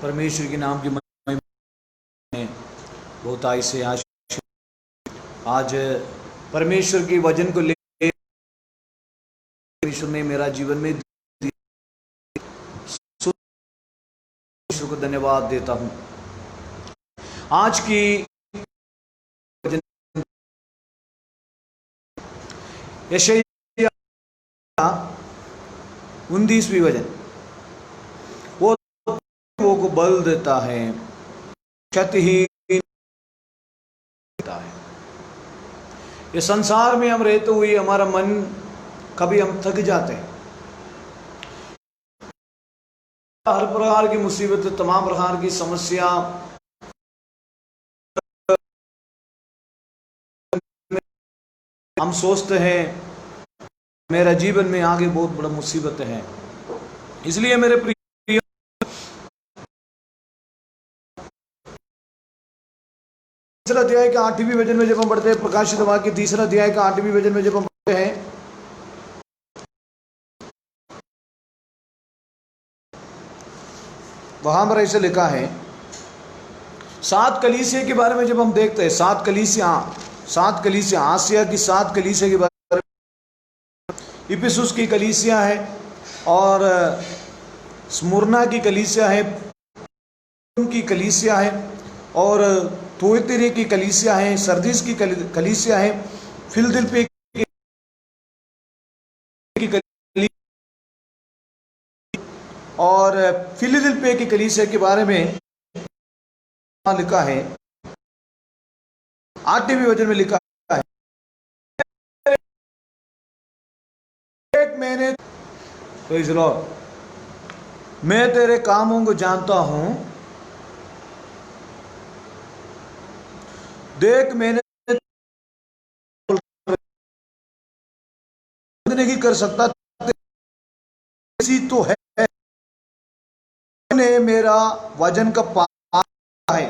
परमेश्वर के नाम की महिमा में बहुत आई से आज परमेश्वर के वचन को ले परमेश्वर ने मेरा जीवन में परमेश्वर को धन्यवाद देता हूँ। आज की यशायाह 19वीं वचन, वो को बल देता है, क्षतिहीन देता है। ये संसार में हम रहते हुए हमारा मन कभी हम थक जाते हैं। हर प्रकार की मुसीबत, तमाम प्रकार की समस्या हम सोचते हैं मेरा जीवन में आगे बहुत बड़ा मुसीबत है। इसलिए मेरे प्रिय तीसरा अध्याय के 8वें वचन में जब हम पढ़ते हैं, प्रकाशित वाक्य 3 अध्याय का 8वें वचन में जब हम पढ़ते हैं, वहां पर ऐसे लिखा है, 7 कलीसिया के बारे में जब हम देखते हैं, 7 कलीसिया, आसिया की 7 कलीसिया के बारे में, इफिसुस की कलीसिया है और स्मुरना की कलीसिया है, की कलीसिया है और थुआतीरा की कलीसिया है, सरदीस की कलीसिया है, फिलदिल्फी की कलीसिया और फिलदिल्फी की कलीसिया के बारे में लिखा है। 8वें वचन में लिखा है, एक मैंने मैं तेरे कामों को जानता हूं, देख मैंने नहीं कर सकता, इसी तो है ने मेरा वजन का पाया है।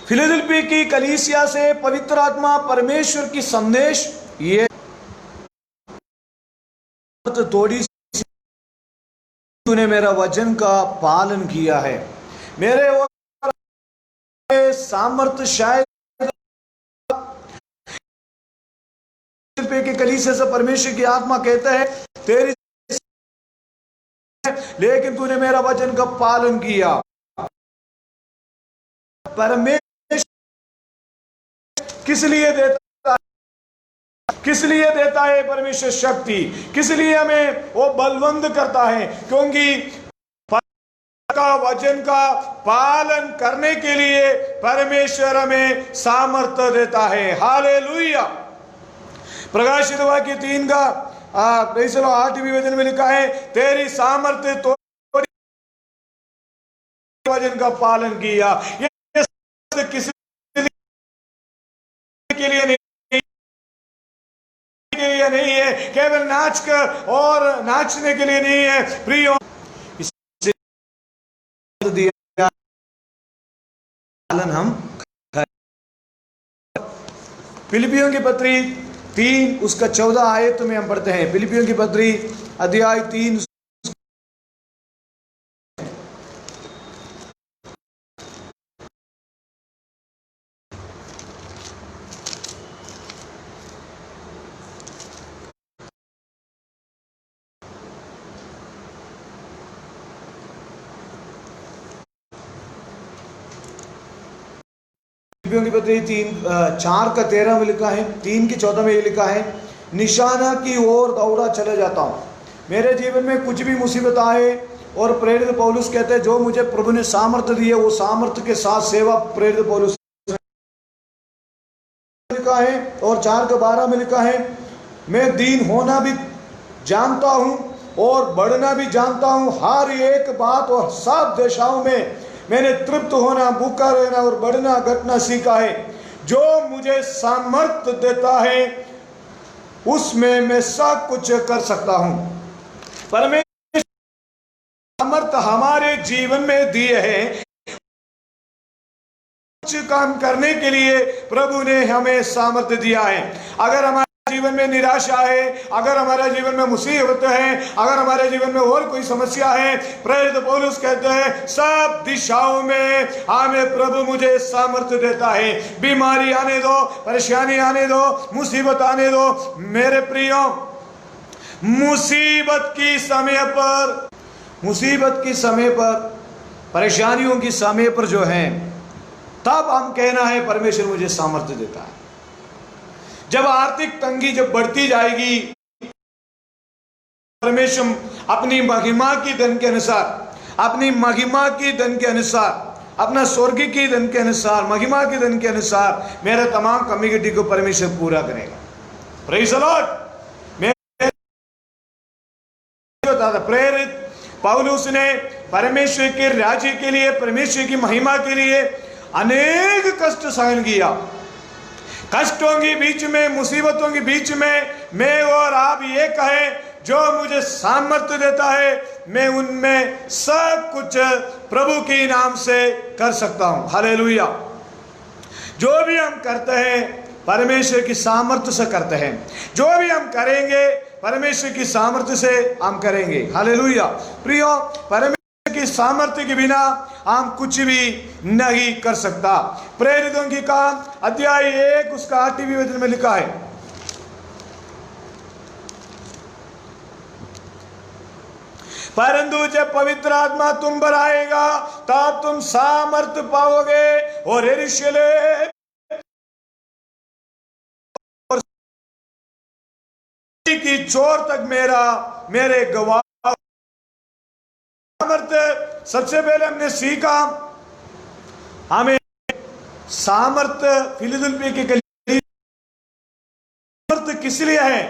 फिलदिल्फी की कलीसिया से पवित्र आत्मा परमेश्वर की संदेश ये थोड़ी सी, तूने मेरा वचन का पालन किया है, मेरे सामर्थ्य शायद के कलीसिया से परमेश्वर की आत्मा कहता है तेरी, लेकिन तूने मेरा वचन का पालन किया। परमेश्वर किस लिए देता है? किस लिए देता है परमेश्वर शक्ति? किस लिए हमें वो बलवंत करता है? क्योंकि का वचन का पालन करने के लिए परमेश्वर हमें सामर्थ्य देता है। हालेलुया। प्रकाशित वाक्य 3 का 8वें वचन में लिखा है, तेरी सामर्थ्य तो वचन का पालन किया। ये किसी के लिए नहीं है, केवल नाच कर और नाचने के लिए नहीं है प्रियो, पालन हम। फिलिपियों की पत्री 3 उसका 14 आयत में हम पढ़ते हैं। फिलिपियों की पत्री अध्याय 3 की पत्री 4 का 13 में लिखा है, 3 की 14 में ये लिखा है, निशाना की ओर दौड़ा चले जाता हूं। मेरे जीवन में कुछ भी मुसीबत आए, और प्रेरित पौलुस कहते हैं जो मुझे प्रभु ने सामर्थ्य दी है वो सामर्थ्य के साथ सेवा प्रेरित पौलुस लिखा है। और 4 का 12 में लिखा है, मैं दीन होना भी जानता हूं और बढ़ना भी जानता हूं, हर एक बात और सब दिशाओं में मैंने तृप्त होना, भूखा रहना और बढ़ना घटना सीखा है। जो मुझे सामर्थ्य देता है उसमें मैं सब कुछ कर सकता हूं। परमेश्वर सामर्थ्य हमारे जीवन में दिए है, कुछ काम करने के लिए प्रभु ने हमें सामर्थ्य दिया है। अगर हमारे जीवन में निराशा है, अगर हमारे जीवन में मुसीबत है, अगर हमारे जीवन में और कोई समस्या है, प्रेरित पौलुस कहते हैं सब दिशाओं में हमें प्रभु मुझे सामर्थ्य देता है। बीमारी आने दो, परेशानी आने दो, मुसीबत आने दो, मेरे प्रियो मुसीबत की समय पर परेशानियों की समय पर जो है, तब हम कहना है परमेश्वर मुझे सामर्थ्य देता है। जब आर्थिक तंगी जब बढ़ती जाएगी, परमेश्वर अपनी महिमा की धन के अनुसार, अपना स्वर्ग की धन के अनुसार, महिमा की धन के अनुसार मेरे तमाम कम्युनिटी को परमेश्वर पूरा करेगा। Praise the Lord. प्रेरित पौलुस ने परमेश्वर के राज्य के लिए, परमेश्वर की महिमा के लिए अनेक कष्ट सहन किया। कष्टों के बीच में, मुसीबतों के बीच में मैं और आप ये कहें जो मुझे सामर्थ्य देता है, मैं उनमें सब कुछ प्रभु के नाम से कर सकता हूं। हालेलुया। जो भी हम करते हैं परमेश्वर की सामर्थ्य से करते हैं, जो भी हम करेंगे परमेश्वर की सामर्थ्य से हम करेंगे। हालेलुया। प्रियो, परमेश्वर की सामर्थ्य के बिना हम कुछ भी नहीं कर सकता। प्रेरितों की काम अध्याय 1 उसका 8वें वचन में लिखा है, परंतु जब पवित्र आत्मा तुम पर आएगा तब तुम सामर्थ्य पाओगे और यरूशलेम की चोर तक मेरे गवाह। सामर्थ्य सबसे पहले हमने सीखा, हमें सामर्थ्य फिलदेल्फिया के कलीसिया सामर्थ्य किस लिए है?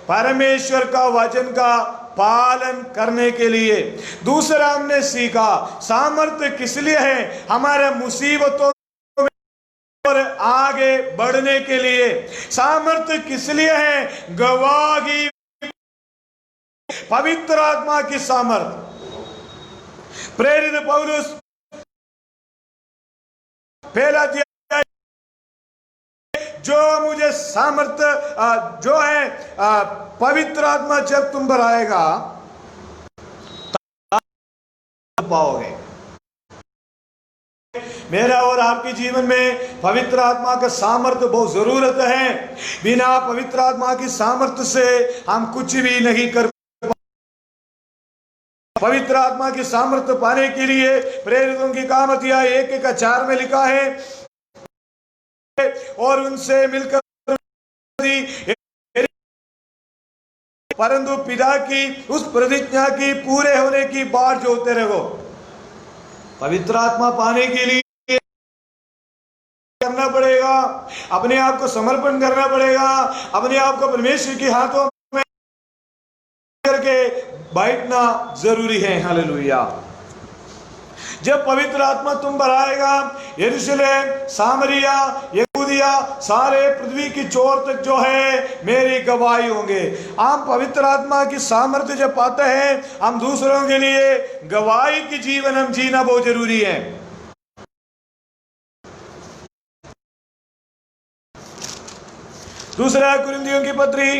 परमेश्वर का वचन का पालन करने के लिए। दूसरा हमने सीखा सामर्थ्य किस लिए है? हमारे मुसीबतों और आगे बढ़ने के लिए। सामर्थ्य किस लिए है? गवाही, पवित्र आत्मा की सामर्थ्य। प्रेरित पौलुस पहला अध्याय, जो मुझे सामर्थ्य जो है पवित्र आत्मा जब तुम पर आएगा तब पाओगे। मेरा और आपके जीवन में पवित्र आत्मा का सामर्थ्य बहुत जरूरत है। बिना पवित्र आत्मा की सामर्थ्य से हम कुछ भी नहीं कर। पवित्र आत्मा की सामर्थ्य पाने के लिए प्रेरितों की काम अध्याय 1:4 में लिखा है, और उनसे मिलकर परंतु पिता की उस प्रतिज्ञा की पूरे होने की बाट जोते रहो। पवित्र आत्मा पाने के लिए करना पड़ेगा, अपने आप को समर्पण करना पड़ेगा, अपने आप को परमेश्वर के हाथों में करके बैठना जरूरी है। हालेलुया। जब पवित्र आत्मा तुम पर आएगा, यरूशलेम, सामरिया, यहूदिया, सारे पृथ्वी की चोर तक जो है मेरी गवाही होंगे। हम पवित्र आत्मा की सामर्थ्य जब पाते हैं, हम दूसरों के लिए गवाही की जीवन हम जीना बहुत जरूरी है। दूसरा कुरिन्थियों की पत्री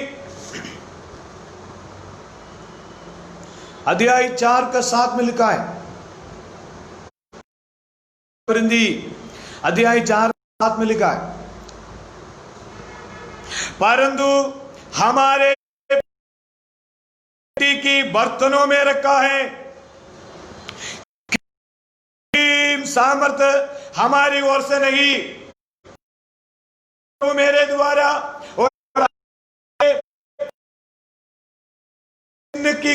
अध्याय 4:7 में लिखा है, कुरिन्थी अध्याय 4:7 में लिखा है, परंतु हमारे की बर्तनों में रखा है, सामर्थ्य हमारी ओर से नहीं, तो मेरे द्वारा और की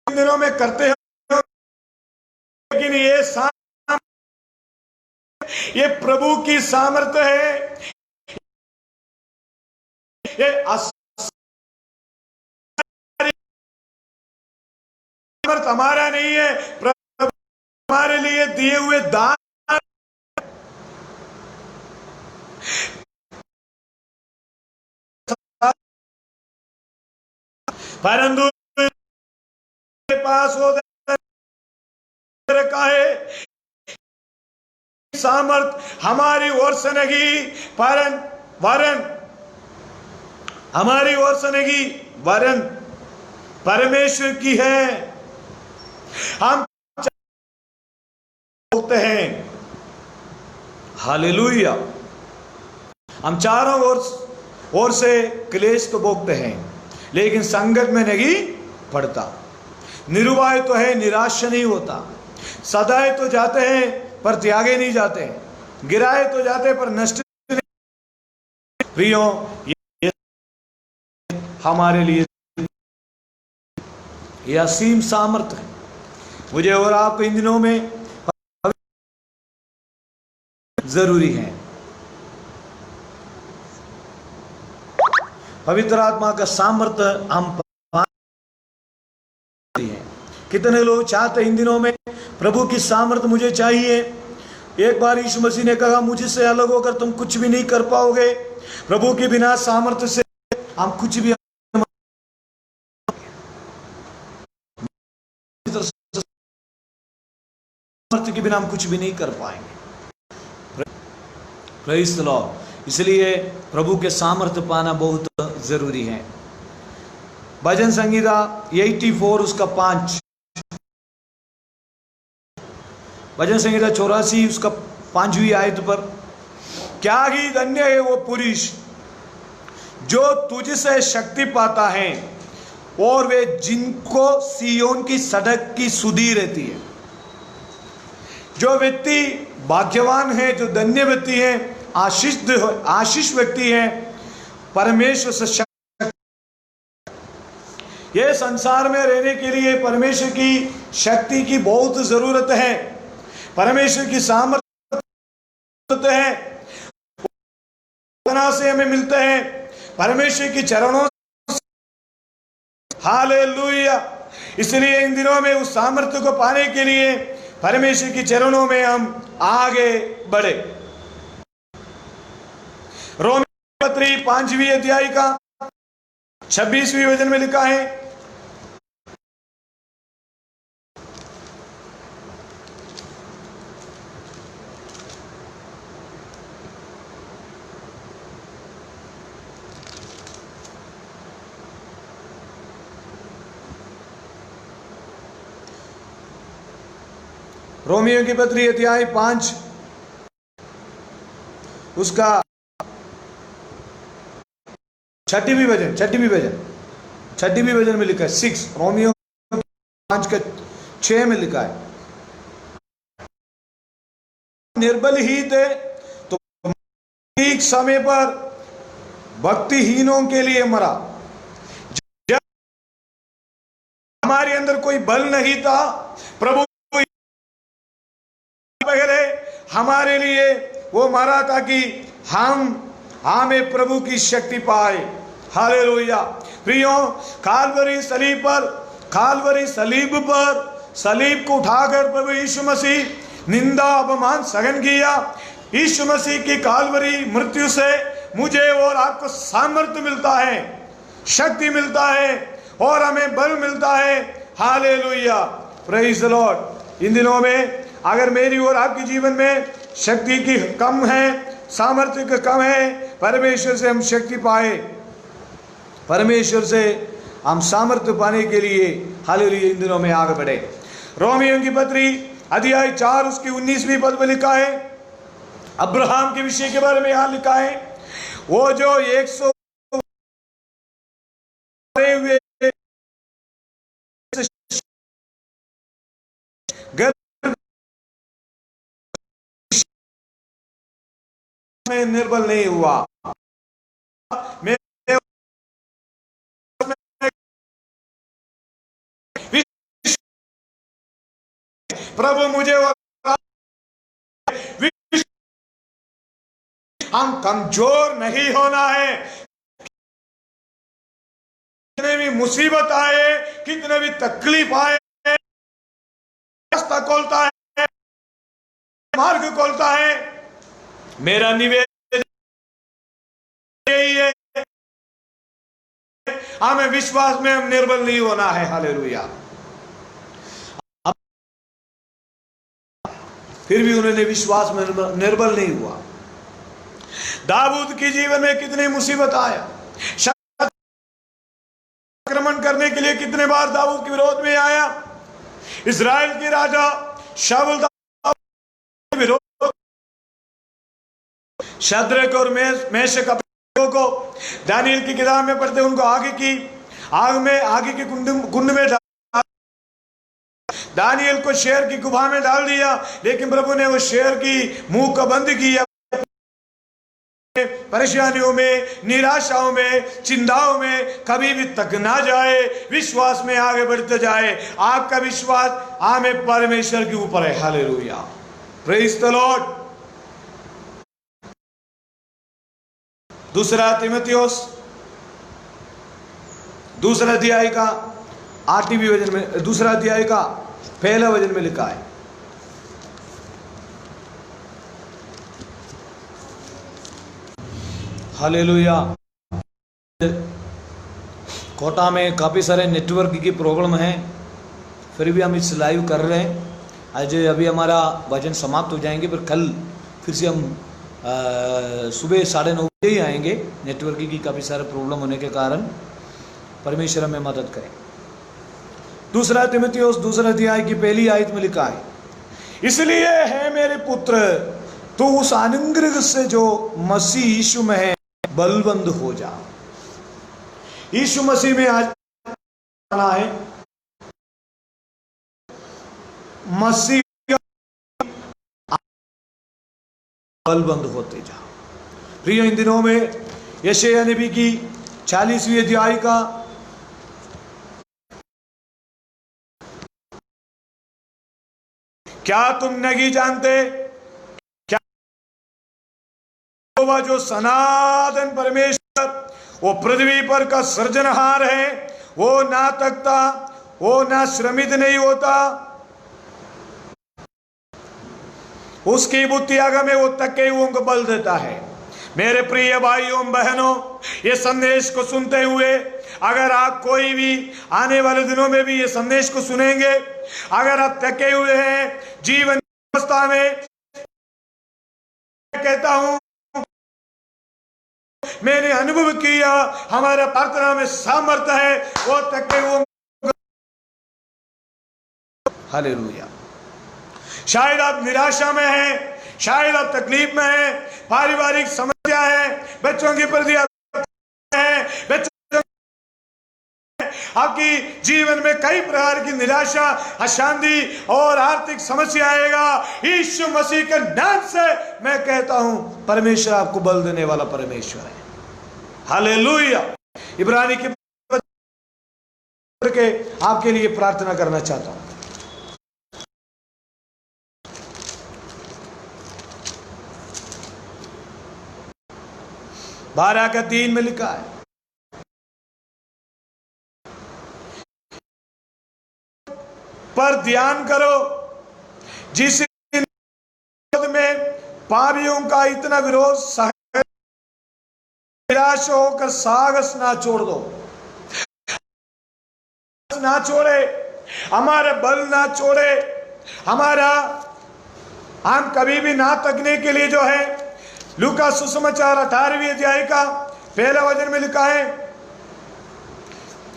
दिनों में करते हैं, लेकिन ये प्रभु की सामर्थ्य है। ये सामर्थ्य हमारा नहीं है, प्रभु हमारे लिए दिए हुए दान। परंतु पास हो रखा है, सामर्थ हमारी ओर से नहीं, वरन हमारी ओर से नहीं वरन परमेश्वर की है। हम बोलते हैं हालेलुया। हम चारों ओर से क्लेश तो भोगते हैं, लेकिन संकट में नहीं पड़ता। निरुपाय तो है, निराश नहीं होता। सदाए तो जाते हैं पर त्यागे नहीं जाते, गिराए तो जाते पर नष्ट नहीं। प्रियो, ये हमारे लिए यह असीम सामर्थ्य है। मुझे और आपको इन दिनों में जरूरी है। पवित्र आत्मा का सामर्थ्य हम हैं। कितने लोग चाहते इन दिनों में प्रभु की सामर्थ्य मुझे चाहिए। एक बार यीशु मसीह ने कहा, मुझसे अलग होकर तुम कुछ भी नहीं कर पाओगे। प्रभु के बिना सामर्थ्य से हम कुछ भी सामर्थ्य के बिना हम कुछ भी नहीं कर पाएंगे। Praise the Lord. इसलिए प्रभु के सामर्थ्य पाना बहुत जरूरी है। भजन संगीता 84 उसका 5, भजन संगीता 84 उसका 5वीं आयत पर, क्या ही धन्य है वो पुरुष जो तुझसे शक्ति पाता है और वे जिनको सियोन की सड़क की सुधी रहती है। जो व्यक्ति भाग्यवान है, जो धन्य व्यक्ति है, आशीष व्यक्ति है, परमेश्वर से शक्ति। ये संसार में रहने के लिए परमेश्वर की शक्ति की बहुत जरूरत है। परमेश्वर की सामर्थ्य है, से हमें मिलते हैं परमेश्वर की चरणों। हालेलुया। इसलिए इन दिनों में उस सामर्थ्य को पाने के लिए परमेश्वर की चरणों में हम आगे बढ़े। रोमी पत्री 5वीं अध्याय का 26वीं वचन में लिखा है, रोमियो की पत्री अध्याय 5 उसका 6वीं वचन में लिखा है 6। रोमियो 5 के 6 में लिखा है, निर्बल ही थे तो ठीक समय पर भक्तिहीनों के लिए मरा। जब हमारे अंदर कोई बल नहीं था, प्रभु पहले हमारे लिए वो मरा ताकि हमें प्रभु की शक्ति पाए। हालेलुया। प्रियो, कालवरी सलीब पर सलीब को उठाकर प्रभु यीशु मसीह निंदा अपमान सहन किया। यीशु मसीह की कालवरी मृत्यु से मुझे और आपको सामर्थ्य मिलता है, शक्ति मिलता है और हमें बल मिलता है। हालेलुया। Praise the Lord. इन दिनों में अगर मेरी और आपके जीवन में शक्ति की कम है, सामर्थ्य का कम है, परमेश्वर से हम शक्ति पाए, परमेश्वर से हम सामर्थ्य पाने के लिए हालेलुया इन दिनों में आगे बढ़े। रोमियो की पत्री अध्याय 4 उसकी 19वीं पद में लिखा है, अब्राहम के विषय के बारे में यहां लिखा है, वो जो 100 हुए में निर्बल नहीं हुआ। प्रभु मुझे हम कमजोर नहीं होना है। कितने भी मुसीबत आए, कितने भी तकलीफ आए, रास्ता खोलता है, मार्ग खोलता है। मेरा निवेदन यही है, हमें विश्वास में हम निर्बल नहीं होना है। हालेलुया। फिर भी उन्होंने विश्वास में निर्बल नहीं हुआ। दाऊद के जीवन में कितनी मुसीबत आया, शायद आक्रमण करने के लिए कितने बार दाऊद के विरोध में आया। इजराइल के राजा शाऊल के विरोध, शद्रक और मेशक को दानियेल की किताब में पढ़ते उनको आगे के कुंड में दानियेल को शेर की गुफा में डाल दिया, लेकिन प्रभु ने वो शेर की मुंह को बंद किया। परेशानियों में, निराशाओं में, चिंताओं में कभी भी तक ना जाए, विश्वास में आगे बढ़ते जाए। आपका विश्वास हमें परमेश्वर के ऊपर है। Hallelujah, praise the Lord. दूसरा तीमुथियुस दूसरा अध्याय का 8वें वचन में, दूसरा अध्याय का पहला वचन में लिखा है, हालेलुया। कोटा में काफ़ी सारे नेटवर्क की प्रॉब्लम है, फिर भी हम इस लाइव कर रहे हैं। आज अभी हमारा वचन समाप्त हो जाएंगे, फिर कल फिर से हम सुबह 9:30 बजे ही आएंगे। नेटवर्क की काफ़ी सारे प्रॉब्लम होने के कारण परमेश्वर हमें मदद करें। दूसरा तीमुथियुस दूसरा अध्याय की पहली आयत में लिखा है, इसलिए है मेरे पुत्र, तू उस अनुग्रह से जो मसीह यीशु में है बलवंत हो जा। यीशु मसीह में आज आना है, मसीह बलवंत होते जा। प्रिय, इन दिनों में यशायाह नबी की 40वीं अध्याय का क्या तुम नहीं जानते, क्या जो सनातन परमेश्वर, वो पृथ्वी पर का सृजनहार है, वो ना थकता, वो ना श्रमित नहीं होता, उसकी बुद्धि आगे में वो थके हुओं को बल देता है। मेरे प्रिय भाइयों बहनों, ये संदेश को सुनते हुए अगर आप कोई भी आने वाले दिनों में भी ये संदेश को सुनेंगे, अगर आप थके हुए हैं जीवन अवस्था में, कहता हूं मैंने अनुभव किया, हमारा प्रार्थना में सामर्थ्य है, वो थके हुए। हालेलुया। शायद आप निराशा में हैं, शायद आप तकलीफ में हैं, पारिवारिक समस्या है, बच्चों की प्रति है, आपकी जीवन में कई प्रकार की निराशा, अशांति और आर्थिक समस्या आएगा। यीशु मसीह के नाम से मैं कहता हूं, परमेश्वर आपको बल देने वाला परमेश्वर है। हालेलुया। इब्रानी के आपके लिए प्रार्थना करना चाहता हूं। बारह का 3 में लिखा है, पर ध्यान करो जिस में पापियों का इतना विरोध सह, निराश होकर साहस ना छोड़ दो, ना छोड़े, हमारे बल ना छोड़े, हमारा हम कभी भी ना तकने के लिए जो है, लूका सुसमाचार 18वीं अध्याय का पहला वचन में लिखा है,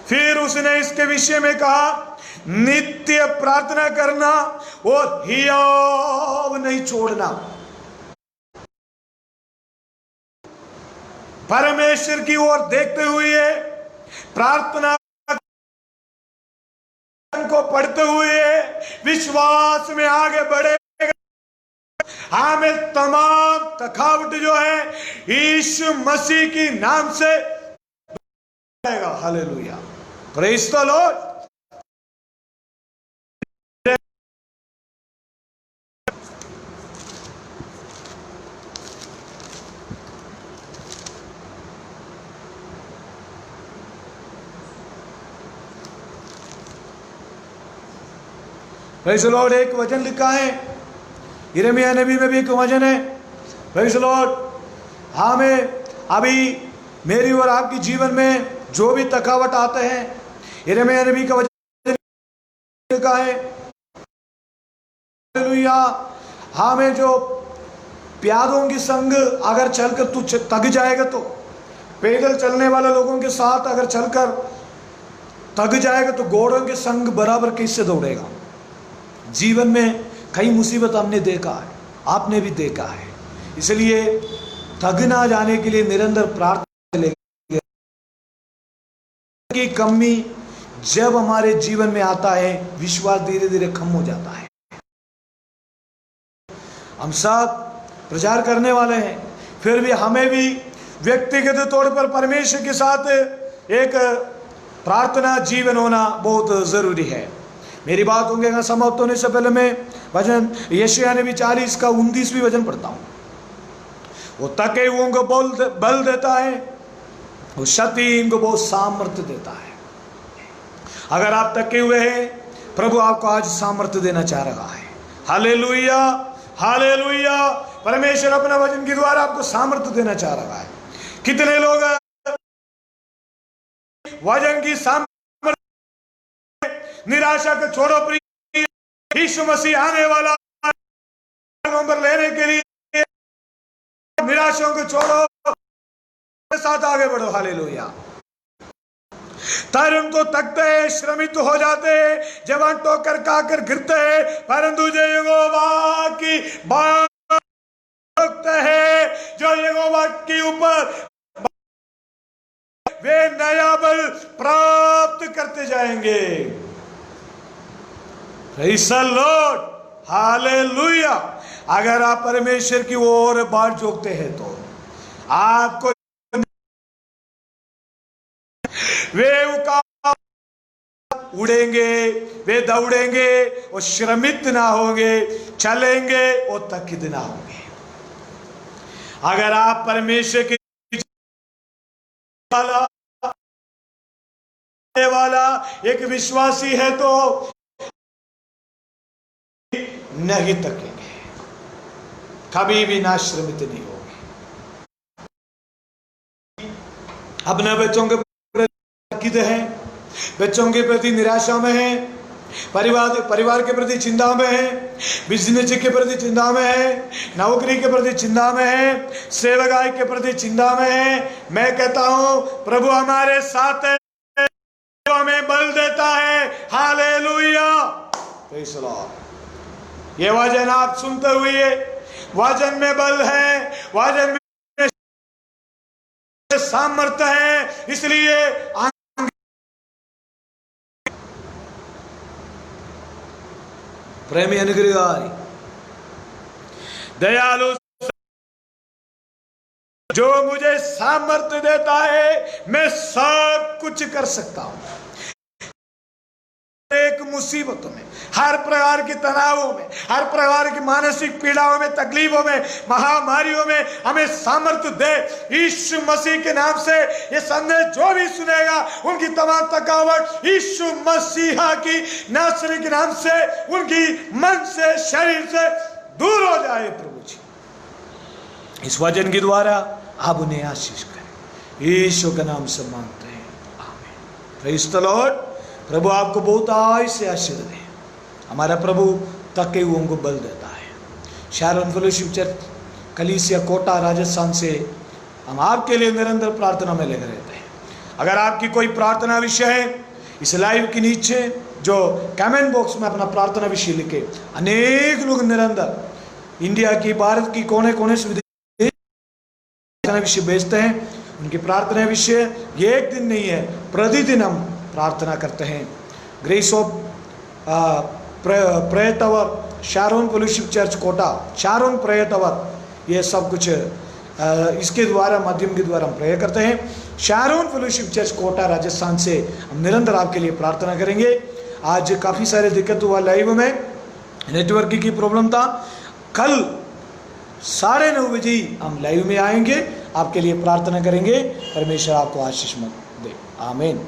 फिर उसने इसके विषय में कहा, नित्य प्रार्थना करना और हियाव नहीं छोड़ना। परमेश्वर की ओर देखते हुए प्रार्थना को पढ़ते हुए विश्वास में आगे बढ़े, हमें तमाम थकावट जो है यीशु मसीह की नाम से आएगा। Hallelujah, praise the Lord. Praise the Lord. एक वचन लिखा है, यिर्मयाह नबी में भी एक वचन है। Praise the Lord. हमें अभी मेरी और आपकी जीवन में जो भी थकावट आते हैं, यिर्मयाह नबी का वचन लिखा है, हालेलुया। हमें जो प्यादों की संग अगर चलकर तू थक जाएगा, तो पैदल चलने वाले लोगों के साथ अगर चलकर थक जाएगा तो घोड़ों के संग बराबर कैसे दौड़ेगा। जीवन में कई मुसीबत हमने देखा है, आपने भी देखा है। इसलिए थक ना जाने के लिए निरंतर प्रार्थना की कमी जब हमारे जीवन में आता है, विश्वास धीरे धीरे कम हो जाता है। हम सब प्रचार करने वाले हैं, फिर भी हमें भी व्यक्तिगत तौर पर परमेश्वर के साथ एक प्रार्थना जीवन होना बहुत जरूरी है। मेरी बात होंगे समाप्त होने से पहले मैं वचन यशायाह नबी 40 का 29वीं वचन पढ़ता हूं। वो थके हुओं को बल देता है, वो शक्तिहीन को बहुत सामर्थ्य देता है। अगर आप थके हुए हैं, प्रभु आपको आज सामर्थ्य देना चाह रहा है। Hallelujah, hallelujah. परमेश्वर अपना वचन के द्वारा आपको सामर्थ्य देना चाह रहा है। कितने लोग वचन की सामर्थ्य, निराशा को छोड़ो प्रिय, यीशु मसीह आने वाला नंबर लेने के लिए निराशाओं को छोड़ो, साथ आगे बढ़ो। हालेलुया। तरुण तो थकते हैं, श्रमित हो जाते हैं, जवान ठोकर खाकर गिरते हैं, परंतु जो यहोवा की बात है, जो यहोवा के ऊपर वे नया बल प्राप्त करते जाएंगे। Praise the Lord, hallelujah. अगर आप परमेश्वर की ओर बाट जोगते हैं तो आपको वे उड़ेंगे, वे दौड़ेंगे और श्रमित ना होंगे, चलेंगे और थकित ना होंगे। अगर आप परमेश्वर के वाला एक विश्वासी है तो नहीं थकेंगे, कभी भी ना श्रमित नहीं होंगे। अपने बच्चों के प्रति हैं, बच्चों के प्रति निराशा में है, परिवार के प्रति चिंता में है, बिजनेस के प्रति चिंता में है, नौकरी के प्रति चिंता में है, सेवकाई के प्रति चिंता में है। मैं कहता हूं प्रभु हमारे साथ है, हमें बल देता है। Hallelujah, praise the Lord. ये वचन आप सुनते हुए, वचन में बल है, वचन में सामर्थ्य है, इसलिए प्रेमी अनुग्रहकारी दयालु जो मुझे सामर्थ्य देता है, मैं सब कुछ कर सकता हूं। एक मुसीबतों में, हर प्रकार के तनावों में, हर प्रकार की मानसिक पीड़ाओं में, तकलीफों में, महामारियों में हमें सामर्थ्य दे। यीशु मसीह के नाम से ये संदेश जो भी सुनेगा, उनकी तमाम थकावट यीशु मसीहा की नासरी के नाम से, उनकी मन से, शरीर से दूर हो जाए। प्रभु जी, इस वचन के द्वारा आप उन्हें आशीष करें, यीशु के नाम से मांगते हैं, आमीन। Praise the Lord. प्रभु आपको बहुत आय से आशीर्वाद दे। हमारा प्रभु थके हुओं को बल देता है। शारोन फेलोशिप चर्च कलीसिया कोटा राजस्थान से हम आपके लिए निरंतर प्रार्थना में लगे रहते हैं। अगर आपकी कोई प्रार्थना विषय है, इस लाइव के नीचे जो कमेंट बॉक्स में अपना प्रार्थना विषय लिखे। अनेक लोग निरंतर इंडिया की, भारत की कोने कोने से प्रार्थना विषय भेजते हैं। उनकी प्रार्थना विषय एक दिन नहीं है, प्रतिदिन हम प्रार्थना करते हैं। Grace of Prayer Tower, Sharon Fellowship Church Kota, Sharon Prayer Tower, ये सब कुछ इसके द्वारा, माध्यम के द्वारा हम प्रेयर करते हैं। Sharon Fellowship Church Kota Rajasthan से हम निरंतर आपके लिए प्रार्थना करेंगे। आज काफ़ी सारे दिक्कत हुआ लाइव में, नेटवर्क की प्रॉब्लम था। कल 9:30 बजे हम लाइव में आएंगे, आपके लिए प्रार्थना करेंगे। परमेश्वर आपको आशीष दे, आमीन।